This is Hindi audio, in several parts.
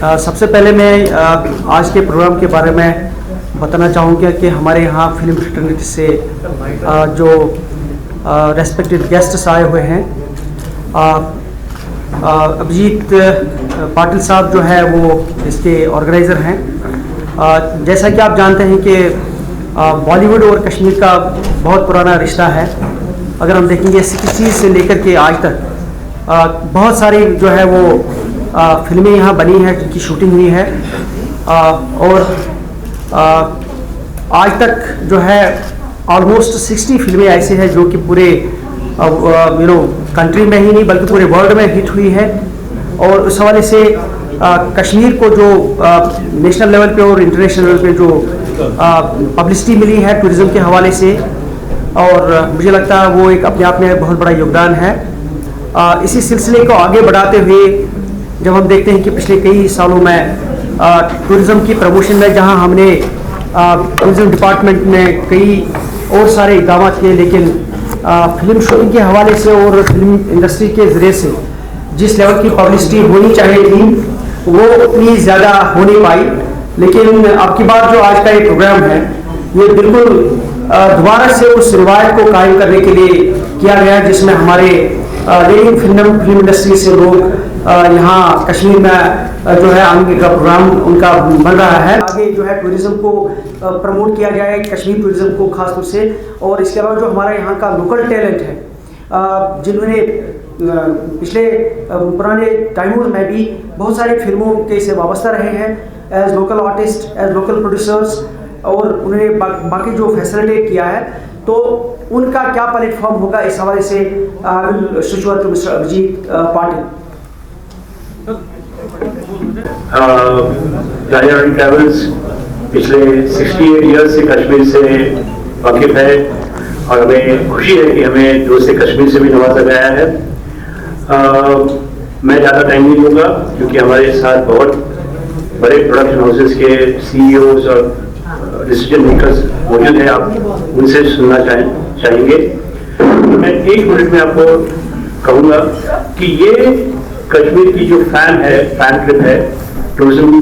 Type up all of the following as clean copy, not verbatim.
सबसे पहले मैं आज के प्रोग्राम के बारे में बताना चाहूँगा कि हमारे यहाँ फिल्म फ्रेटर्निटी से जो रेस्पेक्टेड गेस्ट्स आए हुए हैं, अभिजीत पाटिल साहब जो है वो इसके ऑर्गेनाइज़र हैं। जैसा कि आप जानते हैं कि बॉलीवुड और कश्मीर का बहुत पुराना रिश्ता है। अगर हम देखेंगे 60s से लेकर के आज तक बहुत सारी जो है वो फिल्में यहाँ बनी हैं, जिनकी शूटिंग हुई है, और आज तक जो है ऑलमोस्ट 60 फिल्में ऐसी हैं जो कि पूरे कंट्री में ही नहीं बल्कि पूरे वर्ल्ड में हिट हुई है। और उस हवाले से कश्मीर को जो नेशनल लेवल पे और इंटरनेशनल लेवल पे जो पब्लिसिटी मिली है टूरिज़्म के हवाले से, और मुझे लगता है वो एक अपने आप में बहुत बड़ा योगदान है। इसी सिलसिले को आगे बढ़ाते हुए जब हम देखते हैं कि पिछले कई सालों में टूरिज़्म की प्रमोशन में जहां हमने टूरिज़्म डिपार्टमेंट में कई और सारे इक़दाम किए, लेकिन फिल्म शूटिंग के हवाले से और फिल्म इंडस्ट्री के ज़रिए से जिस लेवल की पब्लिसिटी होनी चाहिए थी वो उतनी ज़्यादा हो नहीं पाई। लेकिन अब की बार जो आज का ये प्रोग्राम है, ये बिल्कुल दोबारा से उस रिवायत को कायम करने के लिए किया गया, जिसमें हमारे लीडिंग फिल्म इंडस्ट्री से लोग यहाँ कश्मीर में जो है आने का प्रोग्राम उनका बन रहा है। आगे जो है टूरिज़्म को प्रमोट किया जाए, कश्मीर टूरिज़्म को खासतौर से, और इसके अलावा जो हमारा यहाँ का लोकल टैलेंट है, जिन्होंने पिछले पुराने टाइमों में भी बहुत सारी फिल्मों के से वाबस्ता रहे हैं as local artist, as local producers, और उन्होंने बाकी जो फैसिलिटेट किया है, तो उनका क्या प्लेटफॉर्म होगा, इस हवाले से मिस्टर अभिजीत पाटिल। जायरा ट्रैवल्स पिछले 68 ईयर्स से कश्मीर से वाकिफ है, और हमें खुशी है कि हमें दोस्त कश्मीर से भी नवाजा गया है। मैं ज़्यादा टाइम नहीं लूँगा क्योंकि हमारे साथ बहुत बड़े प्रोडक्शन हाउसेस के CEOs और डिसीजन मेकर्स मौजूद हैं, आप उनसे सुनना चाहेंगे। मैं 1 मिनट में आपको कहूँगा कि ये कश्मीर की जो फैन ट्रिप है, टूरिज्म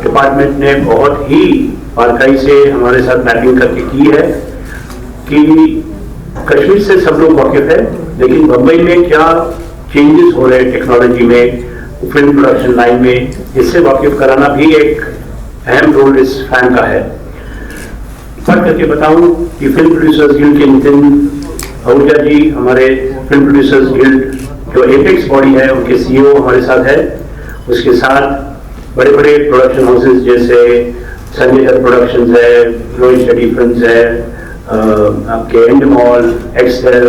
डिपार्टमेंट ने बहुत ही बारीकी से हमारे साथ मैपिंग करके की है कि कश्मीर से सब लोग वाकिफ है, लेकिन मुंबई में क्या चेंजेस हो रहे हैं टेक्नोलॉजी में, फिल्म प्रोडक्शन लाइन में, इससे वाकिफ कराना भी एक अहम रोल इस फैन का है। फर्क करके बताऊं कि फिल्म प्रोड्यूसर्स गिल्ड के नितिन आहूजा जी, हमारे फिल्म प्रोड्यूसर्स गिल्ड जो एपेक्स बॉडी है, उनके CEO हमारे साथ है। उसके साथ बड़े बड़े प्रोडक्शन हाउसेस जैसे संजय दत्त प्रोडक्शंस है, रोहित शेट्टी फिल्म्स है, आपके एंडमॉल, एक्सेल,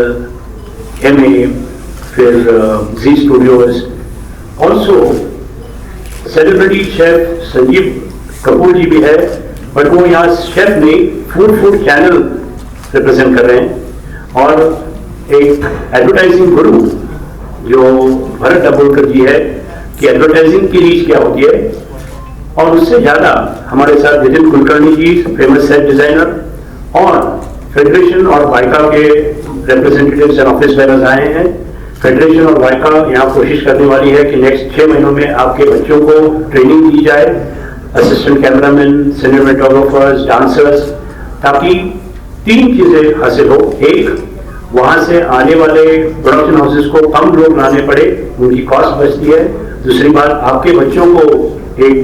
MA, फिर Zee studios, also celebrity chef Sanjeev Kapoor ji भी है, बट वो यहाँ शेफ नहीं, फूड चैनल रिप्रेजेंट कर रहे हैं। और एक एडवर्टाइजिंग गुरु जो भरत दाभोलकर जी है कि एडवर्टाइजिंग की रीच क्या होती है, और उससे ज़्यादा हमारे साथ नितिन कुलकर्णी जी, फेमस सेट डिज़ाइनर, और फेडरेशन और वाइका के रिप्रेजेंटेटिव्स एंड ऑफिस बेयर्स आए हैं। फेडरेशन और वाइका यहाँ कोशिश करने वाली है कि नेक्स्ट 6 महीनों में आपके बच्चों को ट्रेनिंग दी जाए, असिस्टेंट कैमरामैन, सिनेमेटोग्राफर्स, डांसर्स, ताकि 3 चीज़ें हासिल हो। एक, वहाँ से आने वाले प्रोडक्शन हाउसेस को कम लोग लाने पड़े, उनकी कॉस्ट बचती है। दूसरी बात, आपके बच्चों को एक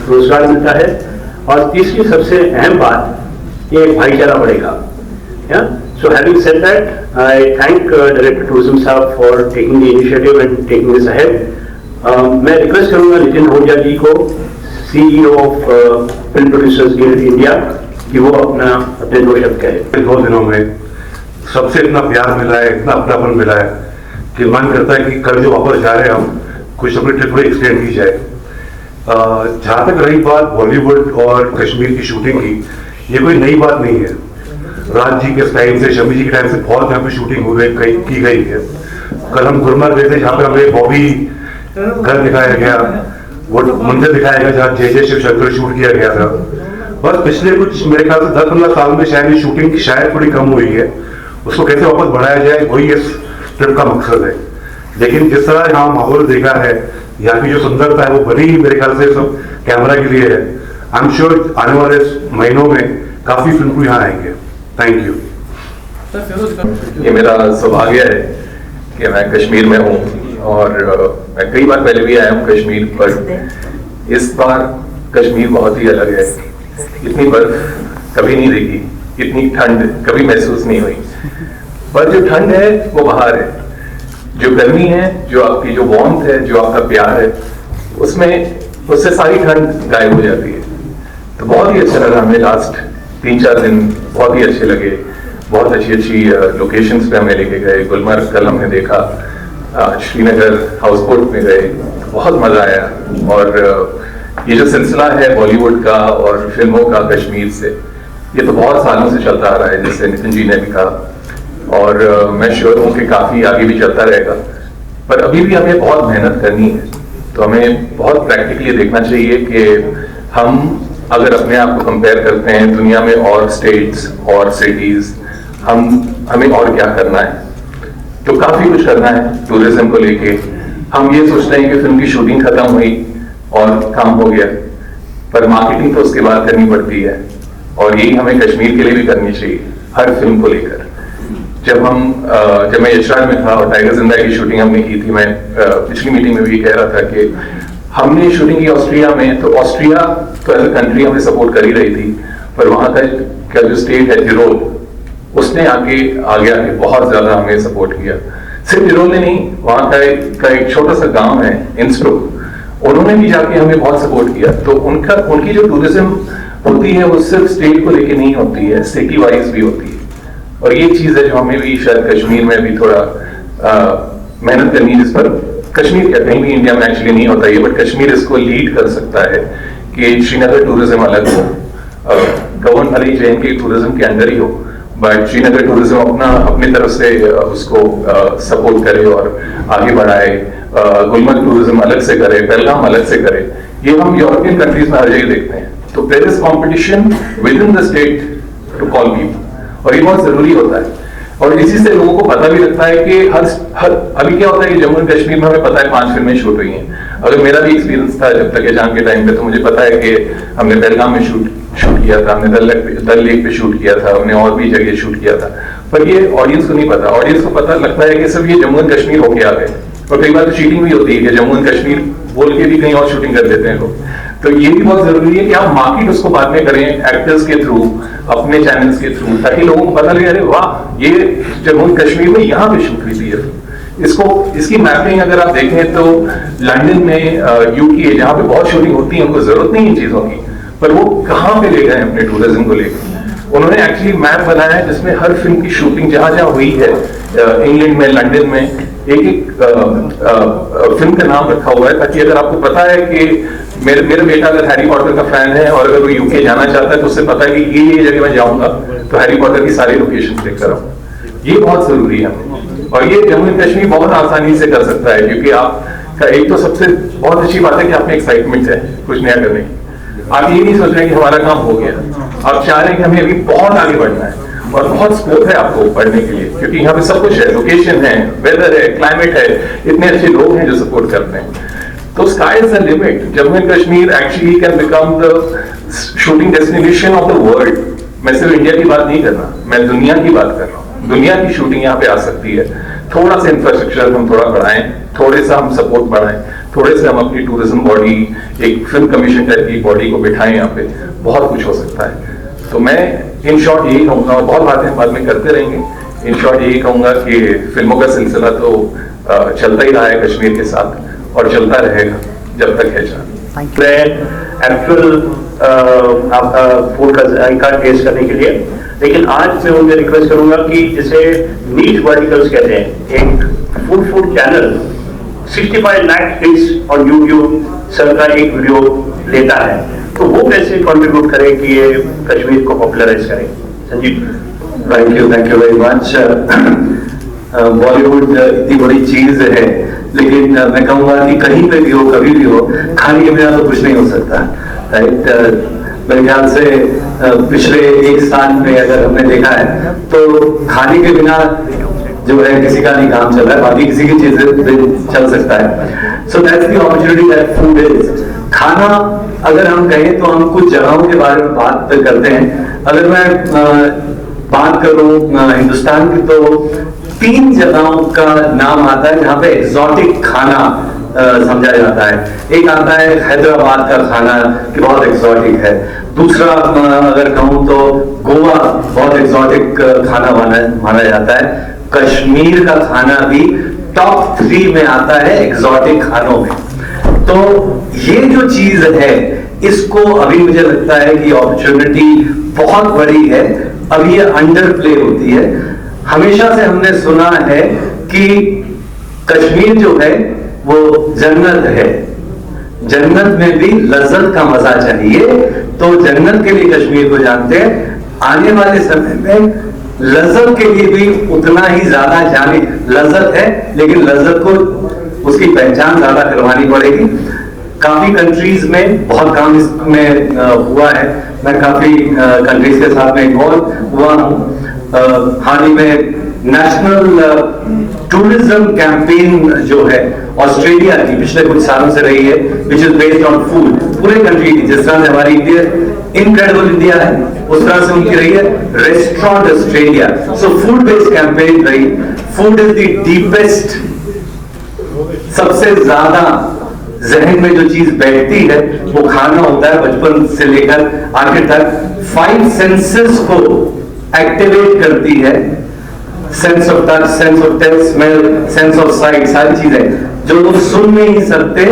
रोजगार मिलता है, और तीसरी सबसे अहम बात, ये भाईचारा बढ़ेगा। So having said that, I thank Director Tourism Saab for taking the initiative and taking this ahead. मैं रिक्वेस्ट करूंगा नितिन आहूजा जी को, CEO of Film Producers Guild India, कि वो अपने 2 शब्द कहे। 2 दिनों में सबसे इतना प्यार मिला है, इतना अपनापन मिला है कि मन करता है कि कल जो वापस जा रहे हैं हम, कुछ अपनी ट्रिप में एक्सटेंड की जाए। जहाँ तक रही बात बॉलीवुड और कश्मीर की शूटिंग की, ये कोई नई बात नहीं है। राज जी के टाइम से, शमी जी के टाइम से बहुत यहाँ पे शूटिंग की गई है। कल हम गुलमर्ग गए थे, जहाँ पे हमें बॉबी घर दिखाया गया, वो मंदिर दिखाया गया जहाँ जय शिवशंकर शूट किया गया था। बस पिछले कुछ मेरे ख्याल से 10-15 साल में शायद ये शूटिंग शायद थोड़ी कम हुई है, उसको कैसे वापस बढ़ाया जाए वही इस ट्रिप का मकसद है। लेकिन जिस तरह यहाँ माहौल देखा है, यहाँ की जो सुंदरता है वो बनी ही मेरे ख्याल से सब कैमरा के लिए है। आई एम श्योर आने वाले महीनों में काफी फिल्म को यहाँ आएंगे। Thank you. ये मेरा सौभाग्य है कि मैं कश्मीर में हूँ और मैं कई बार पहले भी आया हूँ कश्मीर, पर इस बार कश्मीर बहुत ही अलग है। इतनी बर्फ कभी नहीं देखी, इतनी ठंड कभी महसूस नहीं हुई। पर जो ठंड है वो बाहर है, जो गर्मी है, जो आपकी जो वार्मथ है, जो आपका प्यार है, उससे सारी ठंड गायब हो जाती है। तो बहुत ही अच्छा लगा हमें। लास्ट 3-4 दिन बहुत ही अच्छे लगे। बहुत अच्छी लोकेशंस पे हमें लेके गए। गुलमर्ग कल हमने देखा, श्रीनगर हाउस बोट में गए, बहुत मजा आया। और ये जो सिलसिला है बॉलीवुड का और फिल्मों का कश्मीर से, ये तो बहुत सालों से चलता आ रहा है, जैसे नितिन जी ने भी कहा, और मैं श्योर हूँ कि काफी आगे भी चलता रहेगा। पर अभी भी हमें बहुत मेहनत करनी है। तो हमें बहुत प्रैक्टिकली देखना चाहिए कि हम अगर अपने आप को कंपेयर करते हैं दुनिया में और स्टेट्स और सिटीज, हमें और क्या करना है। तो काफी कुछ करना है टूरिज्म को लेके। हम ये सोच रहे हैं कि फिल्म की शूटिंग खत्म हुई और काम हो गया, पर मार्केटिंग तो उसके बाद करनी पड़ती है, और यही हमें कश्मीर के लिए भी करनी चाहिए हर फिल्म को लेकर। जब मैं यशराज में था और टाइगर जिंदा की शूटिंग हमने की थी, मैं पिछली मीटिंग में भी कह रहा था कि हमने शूटिंग की ऑस्ट्रिया में, तो ऑस्ट्रिया तो एज अ कंट्री हमें सपोर्ट कर ही रही थी, पर वहां का जो स्टेट है तिरोल, उसने आगे बहुत ज्यादा हमें सपोर्ट किया। सिर्फ तिरोल ने नहीं, वहां का एक छोटा सा गांव है इंस्ब्रुक, उन्होंने भी जाके हमें बहुत सपोर्ट किया। तो उनकी जो टूरिज्म होती है वो सिर्फ स्टेट को लेके नहीं होती है, सिटी वाइज भी होती है। और ये चीज है जो हमें भी शायद कश्मीर में भी थोड़ा मेहनत करनी है, जिस पर कश्मीर क्या कहीं भी इंडिया में एक्चुअली नहीं होता है, बट कश्मीर इसको लीड कर सकता है कि श्रीनगर टूरिज्म अलग हो, गवर्न अली जैन के टूरिज्म के अंदर ही हो, बट श्रीनगर टूरिज्म अपनी तरफ से उसको सपोर्ट करे और आगे बढ़ाए। गुलमर्ग टूरिज्म अलग से करे, पहलगाम अलग से करे। ये हम यूरोपियन कंट्रीज में हर जगह देखते हैं। तो there is competition within the state to call people, और ये बहुत जरूरी होता है। और इसी से लोगों को पता भी लगता है कि हर अभी क्या होता है कि जम्मू एंड कश्मीर में हमें पता है 5 फिल्में शूट हुई हैं। अगर मेरा भी एक्सपीरियंस था जब तक एग्जाम के टाइम पे, तो मुझे पता है कि हमने पहलगाम में शूट किया था, हमने दल लेक पे शूट किया था, हमने और भी जगह शूट किया था। पर ये ऑडियंस को नहीं पता। ऑडियंस को पता लगता है कि सिर्फ ये जम्मू एंड कश्मीर होके आ गए। और कई बार तो चीटिंग भी होती है कि जम्मू एंड कश्मीर बोल के भी कहीं और शूटिंग कर देते हैं लोग। तो ये भी बहुत जरूरी है कि आप मार्केट उसको बाद में करें एक्टर्स के थ्रू, अपने चैनल्स के थ्रू, ताकि लोगों को पता लगे अरे वाह, ये जम्मू एंड कश्मीर में यहाँ पे शूट हुई थी। इसकी मैपिंग अगर आप देखें तो लंदन में, यूके, जहाँ पे बहुत शूटिंग होती है, उनको जरूरत नहीं इन चीजों की, पर वो कहाँ पे ले गए अपने टूरिज्म को लेकर। उन्होंने एक्चुअली मैप बनाया है जिसमें हर फिल्म की शूटिंग जहां हुई है, इंग्लैंड में, लंदन में, एक फिल्म का नाम रखा हुआ है, ताकि अगर आपको पता है कि मेरा बेटा अगर हैरी पॉटर का फैन है और अगर वो यूके जाना चाहता है तो उससे पता है कि ये जगह मैं जाऊंगा तो हैरी पॉटर की सारी लोकेशन देखकर आऊँ। ये बहुत जरूरी है, और ये जम्मू एंड कश्मीर बहुत आसानी से कर सकता है, क्योंकि आपका एक तो सबसे बहुत अच्छी बात है कि आप में एक्साइटमेंट है कुछ नया करने की। आप ये नहीं सोच रहे कि हमारा काम हो गया, आप चाह रहे हैं कि हमें अभी बहुत आगे बढ़ना है, और बहुत स्कोप है आपको पढ़ने के लिए, क्योंकि यहाँ पे सब कुछ है, लोकेशन है, वेदर है, क्लाइमेट है, इतने अच्छे लोग हैं जो सपोर्ट करते हैं। तो sky is the limit. Jammu and Kashmir actually can become the shooting destination of the world. मैं सिर्फ इंडिया की बात नहीं कर रहा, मैं दुनिया की बात कर रहा हूँ। दुनिया की शूटिंग यहाँ पे आ सकती है। थोड़ा सा इंफ्रास्ट्रक्चर हम थोड़ा बढ़ाएं, थोड़े सा हम सपोर्ट बढ़ाएं, थोड़े से हम अपनी टूरिज्म बॉडी, एक फिल्म कमीशन टाइप की बॉडी को बिठाएं, यहाँ पे बहुत कुछ हो सकता है। तो मैं इन शॉर्ट यही कहूँगा, और बहुत बातें बाद में करते रहेंगे। इन शॉर्ट यही कहूँगा कि फिल्मों का सिलसिला तो चलता ही रहा है कश्मीर के साथ, और चलता रहेगा जब तक है जान। एक्चुअल आपका फूड का जायका टेस्ट करने के लिए, लेकिन आज मैं उनसे रिक्वेस्ट करूंगा कि जैसे नीच वर्टिकल्स कहते हैं, एक food channel 65 lakh hits on YouTube sir का एक वीडियो लेता है, तो वो कैसे कंट्रीब्यूट करें कि ये कश्मीर को पॉपुलराइज करें? Sanjeev. Thank you very much. Bollywood इतनी बड़ी चीज है, लेकिन मैं कहूँगा कि कहीं पे भी हो, कभी भी हो, खाने के बिना तो कुछ नहीं हो सकता, राइट? मेरे ख्याल से पिछले 1 साल में अगर हमने देखा है तो खाने के बिना जो है किसी का नहीं काम चल रहा है, बाकी किसी की चीजें चल सकता है। So that's the opportunity that food is. खाना अगर हम कहें तो हम कुछ जगहों के बारे में बात करते हैं। अगर मैं बात करूं हिंदुस्तान की तो 3 जगहों का नाम आता है जहां पे एग्जॉटिक खाना समझा जाता है। एक आता है हैदराबाद का खाना कि बहुत एग्जॉटिक है। दूसरा अगर कहूं तो गोवा बहुत एग्जॉटिक खाना माना जाता है। कश्मीर का खाना भी टॉप 3 में आता है एग्जॉटिक खानों में। तो ये जो चीज है इसको अभी मुझे लगता है कि अपॉर्चुनिटी बहुत बड़ी है, अभी ये अंडर प्ले होती है। हमेशा से हमने सुना है कि कश्मीर जो है वो जन्नत है, जन्नत में भी लज्जत का मजा चाहिए, तो जन्नत के लिए कश्मीर को जानते हैं। आने वाले समय में लज्जत के लिए भी उतना ही ज्यादा जाने, लज्जत है लेकिन लज्जत को उसकी पहचान ज्यादा करवानी पड़ेगी। काफी कंट्रीज में बहुत काम इसमें हुआ है, मैं काफी कंट्रीज के साथ में इन्वॉल्व हुआ हूँ। हाल ही में नेशनल टूरिज्म कैंपेन जो है ऑस्ट्रेलिया की पिछले कुछ सालों से रही है, which is based on food, पूरे कंट्री की, जिस तरह से हमारी इंडिया इनक्रेडिबल इंडिया है उस तरह से उनकी रही है restaurant Australia. So food based campaign रही। फूड इज द डीपेस्ट, सबसे ज्यादा जहन में जो चीज बैठती है वो खाना होता है, बचपन से लेकर आखिर तक 5 सेंसेस को एक्टिवेट करती है। Sense of touch, sense of taste, smell, sense of sight, सारी चीजें जो लोग सुन नहीं सकते,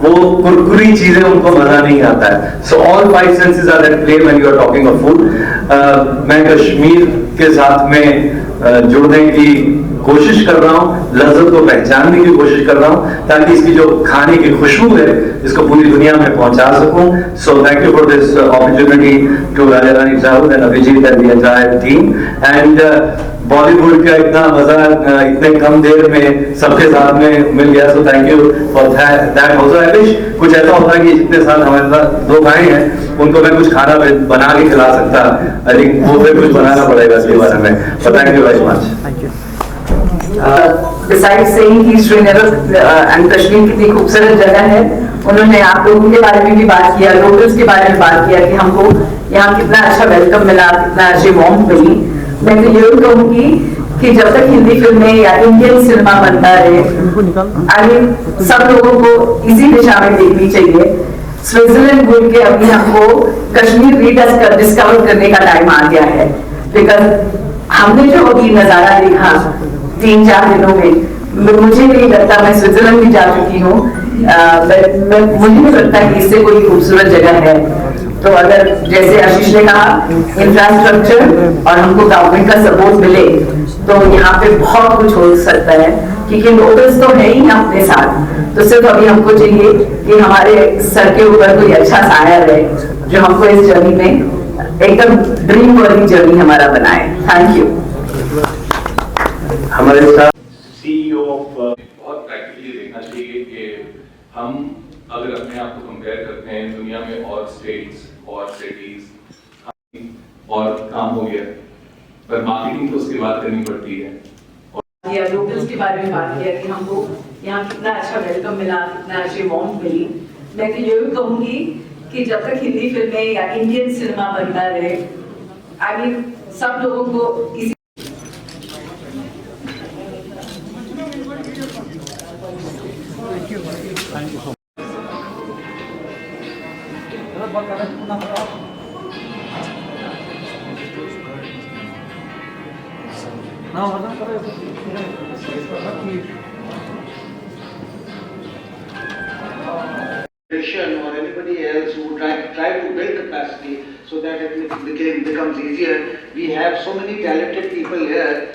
वो कुरकुरी चीजें उनको मजा नहीं आता है। So all 5 senses are at play when you are talking of food. मैं कश्मीर के साथ में जुड़ने की कोशिश कर रहा हूं, लज्जत को पहचानने की कोशिश कर रहा हूं, ताकि इसकी जो खाने की खुशबू है इसको पूरी दुनिया में पहुंचा सकूं। So thank you for this opportunity to Raja Rani Sahab and Abhijit and the entire team. And Bollywood का इतना मजा इतने कम देर में सबके साथ में मिल गया, सो thank you for that also. I wish कुछ ऐसा होता कि जितने साथ हमारे साथ लोग आए हैं उनको मैं कुछ खाना बना के खिला सकता। आई थिंक वो फिर कुछ बनाना पड़ेगा इसके बारे में। Thank you very much. Thank you. Besides saying कि श्रीनगर एंड कश्मीर कितनी खूबसूरत जगह है, उन्होंने आप लोगों के बारे में भी बात किया, लोकल्स के बारे में बात किया कि हमको यहाँ कितना अच्छा वेलकम मिला, कितना अच्छी वार्म मिली। मैं तो यही कहूँगी कि जब तक हिंदी फिल्में या इंडियन सिनेमा बनता रहे, आगे सब लोगों को इसी दिशा में देखनी चाहिए। स्विट्जरलैंड बोल के अभी हमको कश्मीर डिस्कवर करने का टाइम आ गया है, बिकॉज हमने जो अभी नजारा देखा 3-4 दिनों में, मुझे नहीं लगता, मैं स्विट्जरलैंड भी जा चुकी हूँ, मुझे नहीं लगता कि इससे कोई खूबसूरत जगह है। तो अगर जैसे आशीष ने कहा इंफ्रास्ट्रक्चर और हमको गवर्नमेंट का सपोर्ट मिले तो यहाँ पे बहुत कुछ हो सकता है, क्योंकि लोकल्स तो है ही अपने साथ। तो सिर्फ अभी हमको चाहिए कि हमारे सर के ऊपर कोई अच्छा साया रहे जो हमको इस जर्नी में एकदम ड्रीम वाली जर्नी हमारा बनाए। Thank you. हमारे साथ सीईओ ऑफ बहुत प्रैक्टिकली देखना चाहिए कि हम अगर अपने आप को कंपेयर करते हैं दुनिया में और स्टेट्स और सिटीज और काम हो गया, पर मार्केटिंग तो उसके बाद करनी पड़ती है। या लोकल्स के बारे में बात किया कि हमको यहाँ कितना अच्छा वेलकम मिला, कितना अच्छी वार्म मिली। मैं तो यही कहूँगी कि जब तक हिंदी फिल्में या इंडियन सिनेमा बनता रहे, आई मीन सब लोगों को इसी or anybody else who try to build capacity so that it becomes easier. We have so many talented people here.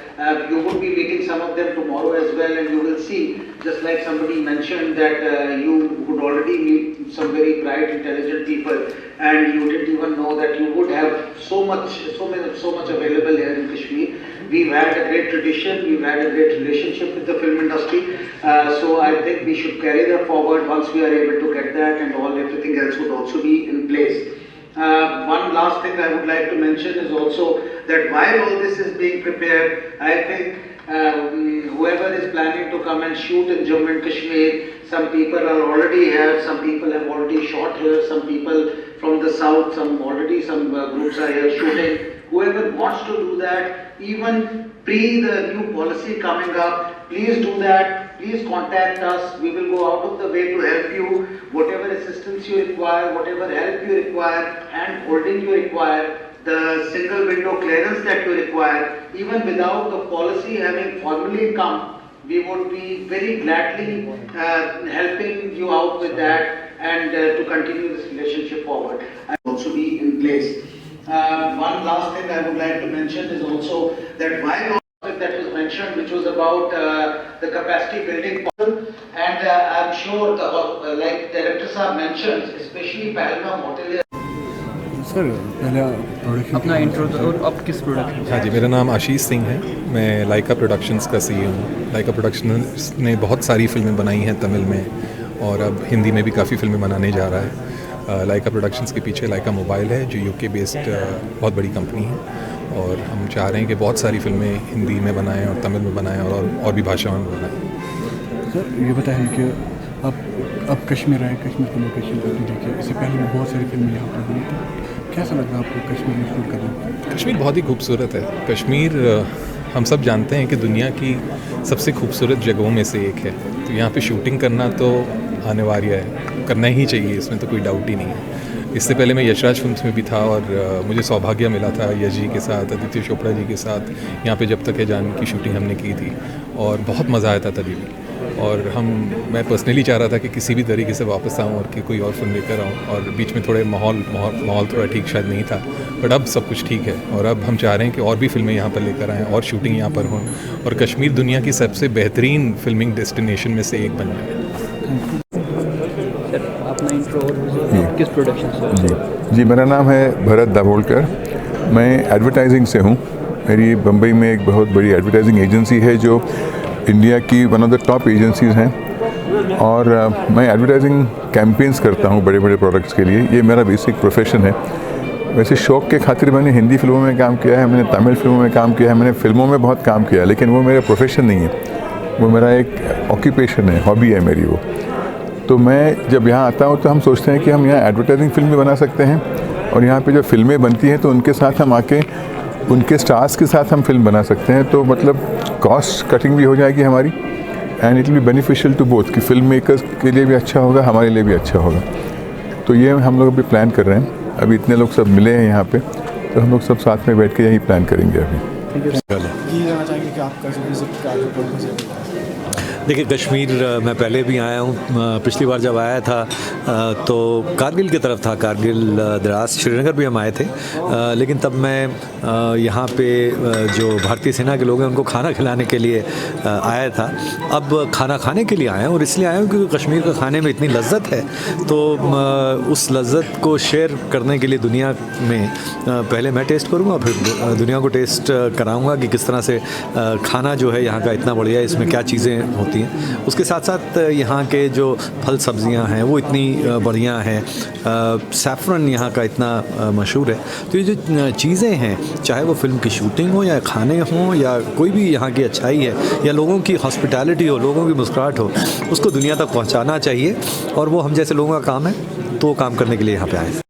You would be meeting some of them tomorrow as well, and you will see, just like somebody mentioned, that you would already meet some very bright, intelligent people, and you didn't even know that you would have so much available here in Kashmir. We've had a great tradition, we've had a great relationship with the film industry, so I think we should carry that forward once we are able to get that, and everything else would also be in place. One last thing I would like to mention is also that while all this is being prepared, I think whoever is planning to come and shoot in Jammu and Kashmir, some people are already here, some people have already shot here, some people from the south, some groups are here shooting. Whoever wants to do that, even pre the new policy coming up, please do that. Please contact us. We will go out of the way to help you. Whatever assistance you require, whatever help you require, hand holding you require, the single window clearance that you require, even without the policy having formally come, we would be very gladly helping you out with that and to continue this relationship forward. And also be in place. One last thing I would like to mention is also that while that was mentioned, which was about the capacity building, and I'm sure like Director Saab mentioned, especially Pahalgam Hotel. Sir पहले प्रोडक्शन अपना इंट्रो और अब किस प्रोडक्शन? हाँ जी, मेरा नाम आशीष सिंह है। मैं लाइका प्रोडक्शंस का CEO हूँ। लाइका प्रोडक्शंस ने बहुत सारी फिल्में बनाई हैं तमिल में और अब हिंदी में भी काफ़ी फिल्में बनाने जा रहा है। लाइका प्रोडक्शंस के पीछे लाइका मोबाइल है जो UK बेस्ड बहुत बड़ी कंपनी है और हम चाह रहे हैं कि बहुत सारी फिल्में हिंदी में बनाएं और तमिल में बनाएं और भी भाषाओं में बनाएं। सर ये बताएं कि अब कश्मीर आए, कश्मीर की लोकेशन पर देखिए, इससे पहले भी बहुत सारी फिल्में यहाँ पर बनी थी। कैसा लग रहा है आपको कश्मीर में शूट करना? कश्मीर बहुत ही खूबसूरत है। कश्मीर हम सब जानते हैं कि दुनिया की सबसे खूबसूरत जगहों में से एक है, तो यहाँ पे शूटिंग करना तो अनिवार्य है, करना ही चाहिए, इसमें तो कोई डाउट ही नहीं है। इससे पहले मैं यशराज फिल्म्स में भी था और मुझे सौभाग्य मिला था यश जी के साथ, आदित्य चोपड़ा जी के साथ यहाँ पे जब तक है जान की शूटिंग हमने की थी और बहुत मज़ा आया था तभी भी। और मैं पर्सनली चाह रहा था कि किसी भी तरीके से वापस आऊँ और कि कोई और फिल्म लेकर आऊँ, और बीच में थोड़े माहौल थोड़ा ठीक शायद नहीं था, बट अब सब कुछ ठीक है और अब हम चाह रहे हैं कि और भी फिल्में यहाँ पर लेकर आएँ और शूटिंग यहाँ पर हों और कश्मीर दुनिया की सबसे बेहतरीन फिल्मिंग डेस्टिनेशन में से एक बन जाए। सर अपना इंट्रो और किस प्रोडक्शन से? जी, मेरा नाम है भरत दाभोलकर, मैं एडवर्टाइजिंग से हूँ। मेरी बम्बई में एक बहुत बड़ी एडवर्टाइजिंग एजेंसी है जो इंडिया की one of the top agencies हैं और मैं एडवर्टाइजिंग कैंपेन्स करता हूँ बड़े बड़े प्रोडक्ट्स के लिए। ये मेरा बेसिक प्रोफेशन है। वैसे शौक़ के खातिर मैंने हिंदी फिल्मों में काम किया है, मैंने तमिल फिल्मों में काम किया है, मैंने फिल्मों में बहुत काम किया है, लेकिन वो मेरा प्रोफेशन नहीं है, वो मेरा एक ऑक्यूपेशन है, हॉबी है मेरी वो। तो मैं जब यहाँ आता हूँ तो हम सोचते हैं कि हम यहाँ एडवर्टाइजिंग फिल्म भी बना सकते हैं और यहाँ पे जब फिल्में बनती हैं तो उनके साथ हम आके उनके स्टार्स के साथ हम फिल्म बना सकते हैं, तो मतलब कॉस्ट कटिंग भी हो जाएगी हमारी and it will be beneficial to both, कि फिल्म मेकर्स के लिए भी अच्छा होगा, हमारे लिए भी अच्छा होगा। तो ये हम लोग अभी प्लान कर रहे हैं। अभी इतने लोग सब मिले हैं यहाँ पे, तो हम लोग सब साथ में बैठ के यही प्लान करेंगे अभी। देखिए, कश्मीर मैं पहले भी आया हूँ। पिछली बार जब आया था तो कारगिल की तरफ था, कारगिल, द्रास, श्रीनगर भी हम आए थे, लेकिन तब मैं यहाँ पे जो भारतीय सेना के लोग हैं उनको खाना खिलाने के लिए आया था। अब खाना खाने के लिए आया हूँ और इसलिए आया हूँ क्योंकि कश्मीर का खाने में इतनी लज्जत है, तो उस लज्जत को शेयर करने के लिए दुनिया में पहले मैं टेस्ट करूँगा, फिर दुनिया को टेस्ट कराऊँगा कि किस तरह से खाना जो है यहाँ का इतना बढ़िया है, इसमें क्या चीज़ें होती हैं। उसके साथ साथ यहाँ के जो फल सब्जियाँ हैं वो इतनी बढ़िया हैं, सैफ़रन यहाँ का इतना मशहूर है। तो ये जो चीज़ें हैं, चाहे वो फिल्म की शूटिंग हो या खाने हों या कोई भी यहाँ की अच्छाई है या लोगों की हॉस्पिटैलिटी हो, लोगों की मुस्कुराहट हो, उसको दुनिया तक पहुँचाना चाहिए और वो हम जैसे लोगों का काम है, तो काम करने के लिए यहाँ पे आए।